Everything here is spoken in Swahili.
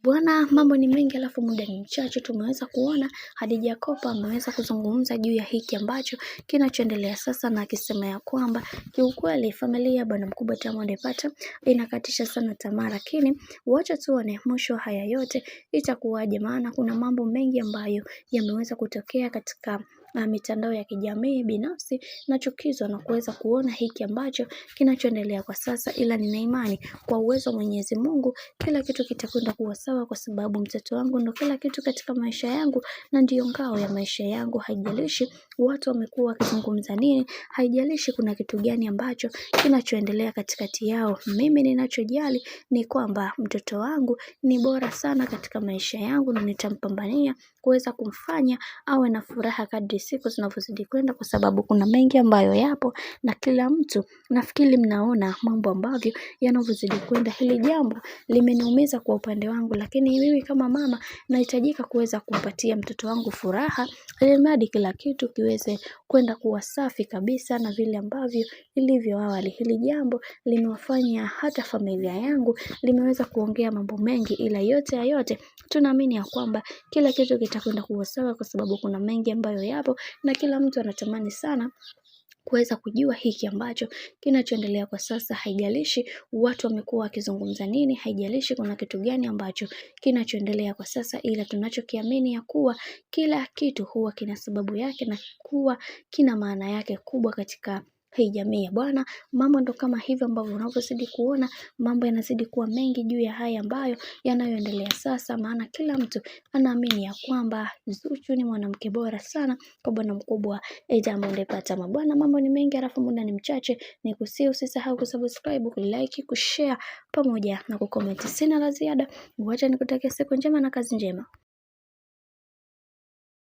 Bwana, mambo ni mengi alafu muda ni mchache. Tumeweza kuona Khadija Kopa ameweza kuzungumza juu ya hiki ambacho kinachoendelea sasa, na akisema ya kwamba kiukweli familia bwana mkubwa Diamond Platnumz inakatisha sana tamaa, lakini wacha tuone mwisho haya yote itakuwaje, maana kuna mambo mengi ambayo yameweza kutokea katika mitandao ya kijamii. Binafsi nachukizwa na kuweza kuona hiki ambacho kinachoendelea kwa sasa, ila nina imani kwa uwezo wa Mwenyezi Mungu kila kitu kitakwenda kuwa sawa, kwa sababu mtoto wangu ndo kila kitu katika maisha yangu na ndio ngao ya maisha yangu. Haijalishi watu wamekuwa wakizungumza nini, haijalishi kuna kitu gani ambacho kinachoendelea katikati yao. Mimi ninachojali ni kwamba mtoto wangu ni bora sana katika maisha yangu, na nitampambania kuweza kumfanya awe na furaha kadri siku zinavyozidi kwenda, kwa sababu kuna mengi ambayo yapo na kila mtu nafikiri mnaona mambo ambavyo yanavyozidi kwenda. Hili jambo limeniumiza kwa upande wangu, lakini mimi kama mama nahitajika kuweza kumpatia mtoto wangu furaha, ili mradi kila kitu kiweze kwenda kuwa safi kabisa na vile ambavyo ilivyo awali. Hili jambo limewafanya hata familia yangu limeweza kuongea mambo mengi, ila yote ya yote tunaamini ya kwamba kila kitu kitakwenda kuwa sawa, kwa sababu kuna mengi ambayo yapo na kila mtu anatamani sana kuweza kujua hiki ambacho kinachoendelea kwa sasa. Haijalishi watu wamekuwa wakizungumza nini, haijalishi kuna kitu gani ambacho kinachoendelea kwa sasa, ila tunachokiamini ya kuwa kila kitu huwa kina sababu yake na kuwa kina maana yake kubwa katika hii jamii ya bwana. Mambo ndo kama hivyo ambavyo unavyozidi kuona mambo yanazidi kuwa mengi juu ya haya ambayo yanayoendelea sasa, maana kila mtu anaamini ya kwamba Zuchu ni mwanamke bora sana kwa bwana mkubwa Diamond Platnumz. Bwana, mambo ni mengi alafu muda ni mchache, ni kusihi usisahau kusubscribe, kulike, kushare pamoja na kucomment. Sina la ziada, wacha nikutakia siku njema na kazi njema.